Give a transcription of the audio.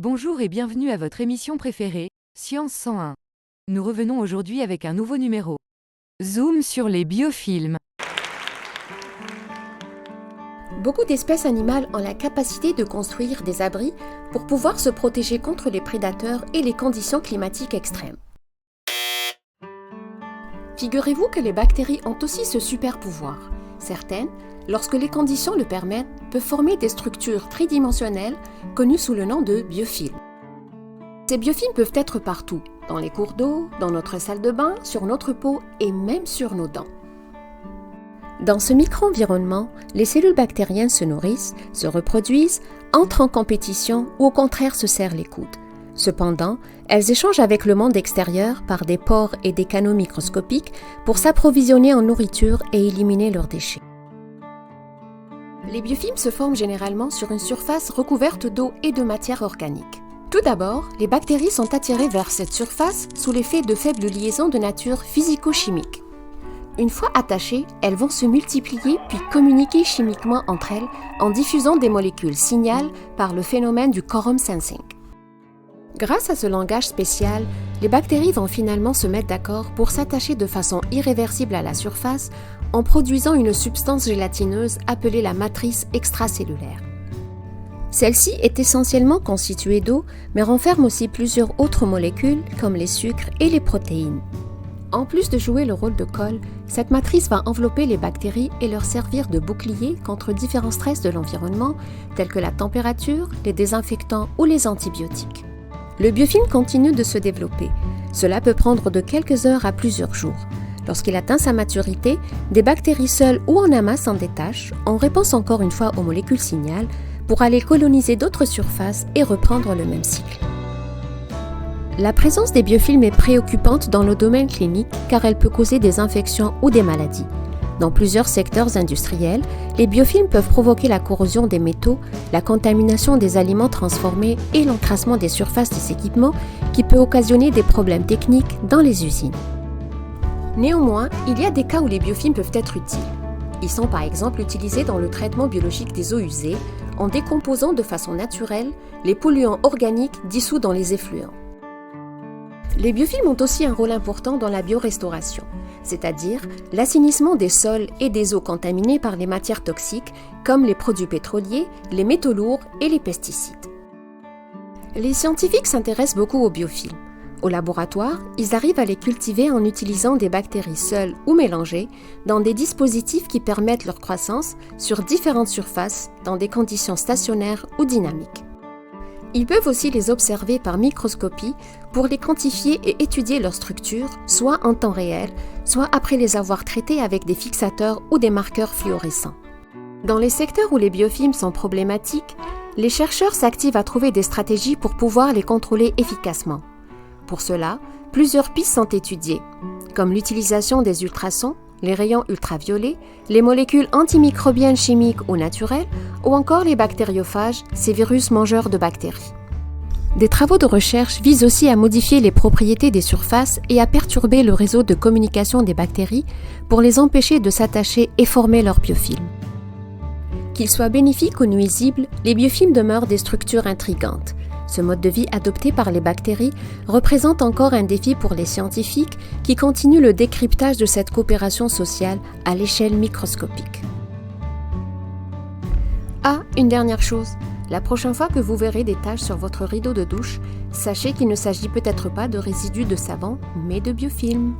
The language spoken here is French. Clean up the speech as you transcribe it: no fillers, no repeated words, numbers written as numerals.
Bonjour et bienvenue à votre émission préférée, Science 101. Nous revenons aujourd'hui avec un nouveau numéro. Zoom sur les biofilms. Beaucoup d'espèces animales ont la capacité de construire des abris pour pouvoir se protéger contre les prédateurs et les conditions climatiques extrêmes. Figurez-vous que les bactéries ont aussi ce super pouvoir. Certaines, lorsque les conditions le permettent, peuvent former des structures tridimensionnelles connues sous le nom de biofilms. Ces biofilms peuvent être partout, dans les cours d'eau, dans notre salle de bain, sur notre peau et même sur nos dents. Dans ce micro-environnement, les cellules bactériennes se nourrissent, se reproduisent, entrent en compétition ou au contraire se serrent les coudes. Cependant, elles échangent avec le monde extérieur par des pores et des canaux microscopiques pour s'approvisionner en nourriture et éliminer leurs déchets. Les biofilms se forment généralement sur une surface recouverte d'eau et de matière organique. Tout d'abord, les bactéries sont attirées vers cette surface sous l'effet de faibles liaisons de nature physico-chimique. Une fois attachées, elles vont se multiplier puis communiquer chimiquement entre elles en diffusant des molécules signal par le phénomène du quorum sensing. Grâce à ce langage spécial, les bactéries vont finalement se mettre d'accord pour s'attacher de façon irréversible à la surface en produisant une substance gélatineuse appelée la matrice extracellulaire. Celle-ci est essentiellement constituée d'eau, mais renferme aussi plusieurs autres molécules comme les sucres et les protéines. En plus de jouer le rôle de colle, cette matrice va envelopper les bactéries et leur servir de bouclier contre différents stress de l'environnement, tels que la température, les désinfectants ou les antibiotiques. Le biofilm continue de se développer. Cela peut prendre de quelques heures à plusieurs jours. Lorsqu'il atteint sa maturité, des bactéries seules ou en amas s'en détachent, en réponse encore une fois aux molécules signal, pour aller coloniser d'autres surfaces et reprendre le même cycle. La présence des biofilms est préoccupante dans le domaine clinique car elle peut causer des infections ou des maladies. Dans plusieurs secteurs industriels, les biofilms peuvent provoquer la corrosion des métaux, la contamination des aliments transformés et l'encrassement des surfaces des équipements qui peut occasionner des problèmes techniques dans les usines. Néanmoins, il y a des cas où les biofilms peuvent être utiles. Ils sont par exemple utilisés dans le traitement biologique des eaux usées en décomposant de façon naturelle les polluants organiques dissous dans les effluents. Les biofilms ont aussi un rôle important dans la biorestauration, c'est-à-dire l'assainissement des sols et des eaux contaminées par les matières toxiques comme les produits pétroliers, les métaux lourds et les pesticides. Les scientifiques s'intéressent beaucoup aux biofilms. Au laboratoire, ils arrivent à les cultiver en utilisant des bactéries seules ou mélangées dans des dispositifs qui permettent leur croissance sur différentes surfaces dans des conditions stationnaires ou dynamiques. Ils peuvent aussi les observer par microscopie pour les quantifier et étudier leur structure, soit en temps réel, soit après les avoir traités avec des fixateurs ou des marqueurs fluorescents. Dans les secteurs où les biofilms sont problématiques, les chercheurs s'activent à trouver des stratégies pour pouvoir les contrôler efficacement. Pour cela, plusieurs pistes sont étudiées, comme l'utilisation des ultrasons, les rayons ultraviolets, les molécules antimicrobiennes chimiques ou naturelles, ou encore les bactériophages, ces virus mangeurs de bactéries. Des travaux de recherche visent aussi à modifier les propriétés des surfaces et à perturber le réseau de communication des bactéries pour les empêcher de s'attacher et former leurs biofilms. Qu'ils soient bénéfiques ou nuisibles, les biofilms demeurent des structures intrigantes. Ce mode de vie adopté par les bactéries représente encore un défi pour les scientifiques qui continuent le décryptage de cette coopération sociale à l'échelle microscopique. Ah, une dernière chose. La prochaine fois que vous verrez des taches sur votre rideau de douche, sachez qu'il ne s'agit peut-être pas de résidus de savon, mais de biofilms.